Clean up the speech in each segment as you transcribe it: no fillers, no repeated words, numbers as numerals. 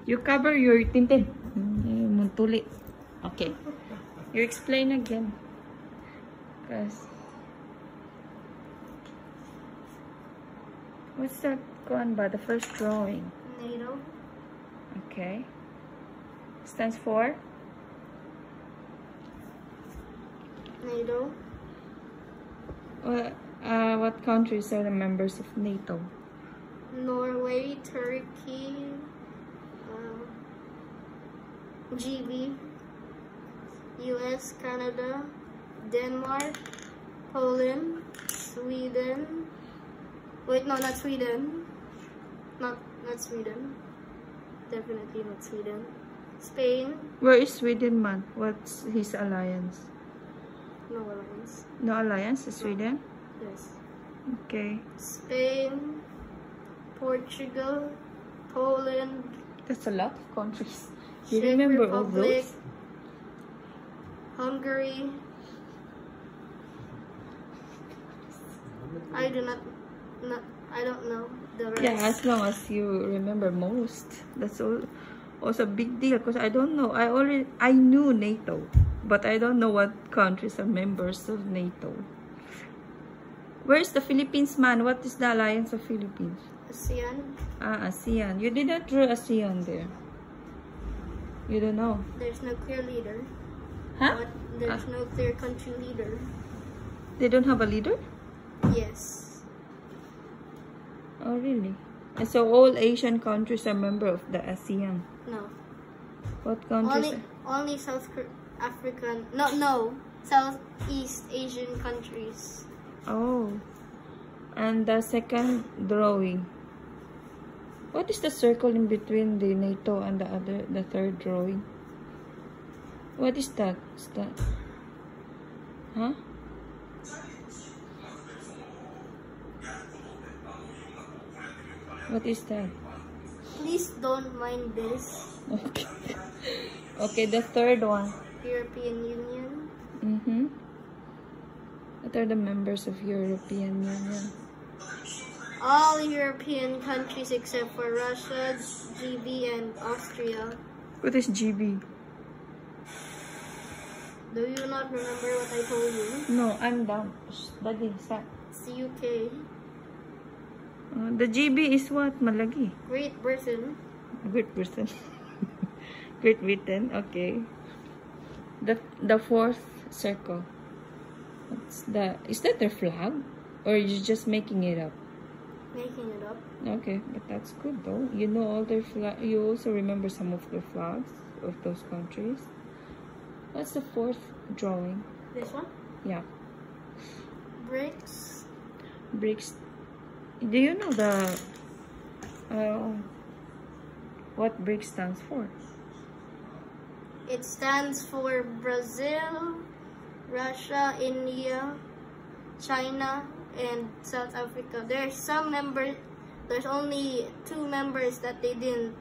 You cover your tintin. Muntuli. Okay. You explain again. Cause what's that one by the first drawing? NATO. Okay. Stands for? NATO. What countries are the members of NATO? Norway, Turkey, GB, US, Canada, Denmark, Poland, Sweden. Wait, no, not Sweden. Not Sweden. Definitely not Sweden. Spain. Where is Sweden, man? What's his alliance? No alliance. No alliance with Sweden? Yes. Okay. Spain, Portugal, Poland. That's a lot of countries. You Czech remember Republic, all those? Hungary. I don't know the rest. Yeah, as long as you remember most. That's all. Also a big deal because I don't know. I knew NATO, but I don't know what countries are members of NATO. Where's the Philippines, man? What is the alliance of Philippines? ASEAN. Ah, ASEAN. You did not draw ASEAN there. You don't know. There's no clear leader. Huh? But there's no clear country leader. They don't have a leader? Yes. Oh, really? And so all Asian countries are member of the ASEAN? No. What countries? Only South African. No. Southeast Asian countries. Oh. And the second drawing. What is the circle in between the NATO and the third drawing? What is that? Is that? Huh? What is that? Please don't mind this. Okay. Okay, the third one. European Union. Mm-hmm. What are the members of European Union? All European countries except for Russia, GB, and Austria. What is GB? Do you not remember what I told you? No, I'm down. Daddy, sa. It's the UK. The GB is what? Malagi. Great Britain. Great Britain. Great Britain. Okay. The fourth circle. Is that their flag, or are you just making it up? Making it up. Okay, but that's good though. You know all their flag. You also remember some of the flags of those countries. What's the fourth drawing? This one? Yeah. BRICS. BRICS. Do you know the what BRICS stands for? It stands for Brazil, Russia, India, China, and South Africa. There's some members. There's only 2 members that they didn't.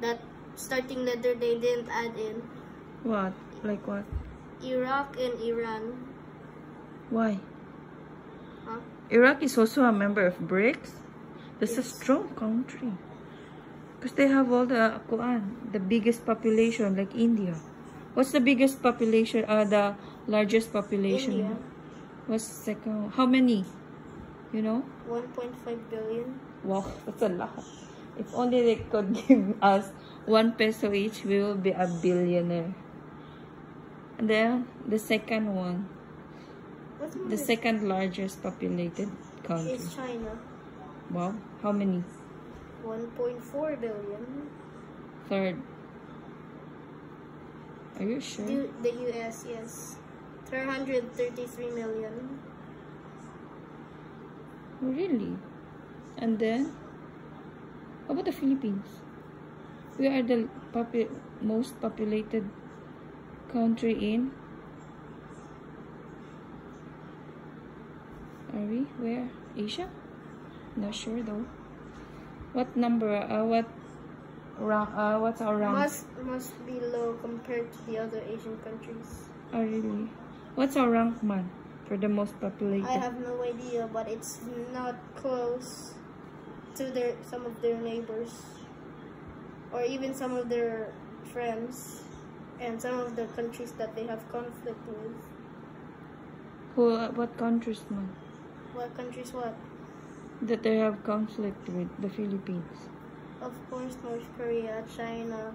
That starting letter they didn't add in. What? Like what? Iraq and Iran. Why? Huh? Iraq is also a member of BRICS. That's a Yes. strong country. Because they have all the biggest population, like India. What's the biggest population? The largest population? India. What's the second? How many? You know? 1.5 billion. Wow, that's a lot. If only they could give us 1 peso each, we will be a billionaire. And then the second one, What's the second largest populated country. is China. Wow, how many? 1.4 billion. Third. Are you sure? The US, yes. 333 million. Really? And then, how about the Philippines? We are the most populated country in. Are we? Where? Asia? Not sure though. What number? What's our rank? Must be low compared to the other Asian countries. Oh, really? What's our rank, man? For the most populated? I have no idea, but it's not close to some of their neighbors. or even some of their friends and some of the countries that they have conflict with. What countries, man? What countries what? That they have conflict with the Philippines. Of course, North Korea, China.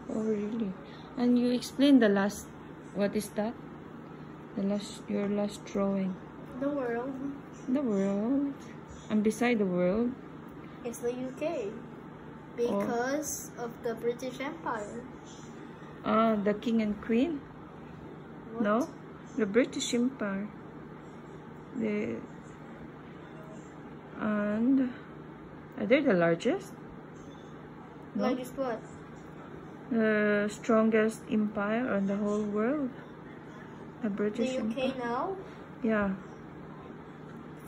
Oh, really? And you explained the last, what is that? Your last drawing. The world. The world. And beside the world? It's the UK. Because of the British Empire. The king and queen? What? No? The British Empire. And are they the largest? No? Largest what? The strongest empire on the whole world. The British The UK Empire. now? Yeah.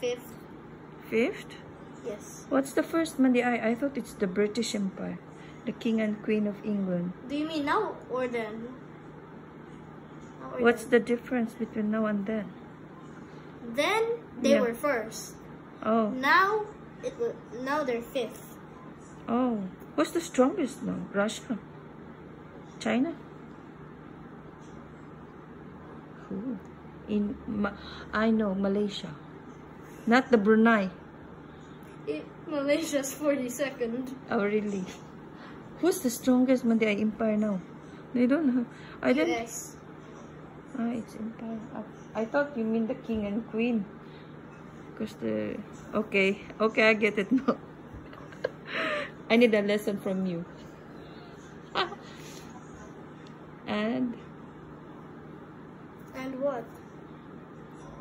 Fifth? Fifth? Yes. What's the first, Mandy? I thought it's the British Empire. The king and queen of England. Do you mean now or then? Now or What's then? the difference between now and then? Then they Yeah. were first. Oh. Now now they're fifth. Oh. Who's the strongest now? Russia? China? Who? I know, Malaysia. Not the Brunei. Malaysia's 42nd. Oh, really? Who's the strongest Manday empire now? They don't know. I don't. US. Ah, it's empire. I thought you mean the king and queen. Because okay, I get it now. I need a lesson from you. And what?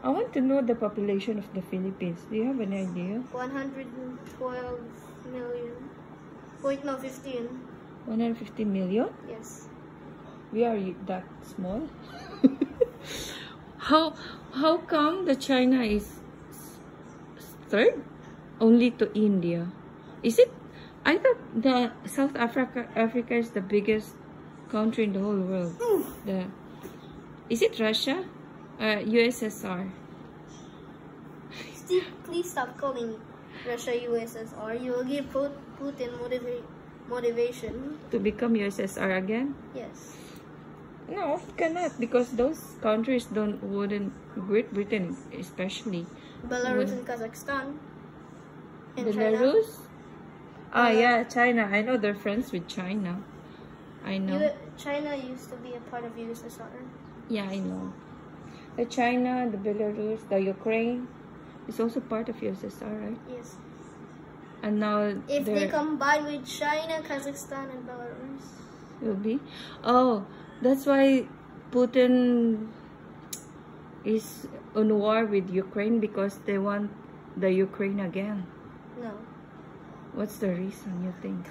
I want to know the population of the Philippines. Do you have any idea? 112 million. Wait, no, 15. 150 million? Yes. We are that small? How come the China is third? Only to India. Is it? I thought the South Africa is the biggest country in the whole world. Is it Russia? USSR. Steve, please stop calling Russia USSR. You will give Putin motivation. To become USSR again? Yes. No, he cannot, because those countries wouldn't, Great Britain especially. Belarus and Kazakhstan. And Belarus? Ah, yeah, China. I know they're friends with China. I know. China used to be a part of USSR. Yeah, I know. The China, the Belarus, the Ukraine is also part of USSR, right? Yes. And now if they combine with China, Kazakhstan, and Belarus, will be. Oh, that's why Putin is on war with Ukraine, because they want the Ukraine again. No. What's the reason, you think?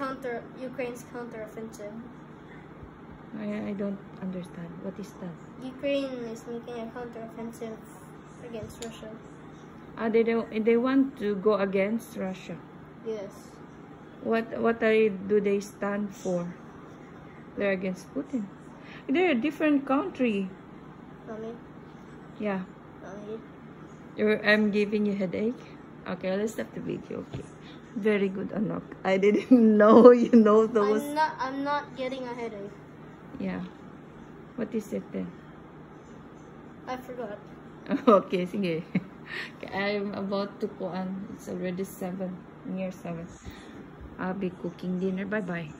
Ukraine's counteroffensive. I don't understand. What is that? Ukraine is making a counteroffensive against Russia. They want to go against Russia. Yes. What do they stand for? They're against Putin. They're a different country. Mommy? Yeah. Mommy? I'm giving you headache. Okay, let's stop the video. Okay. Very good, Anak. I didn't know you know those. I'm not getting a headache. Yeah. What is it then? I forgot. Okay, sige. I'm about to go on. It's already 7, near 7. I'll be cooking dinner. Bye-bye.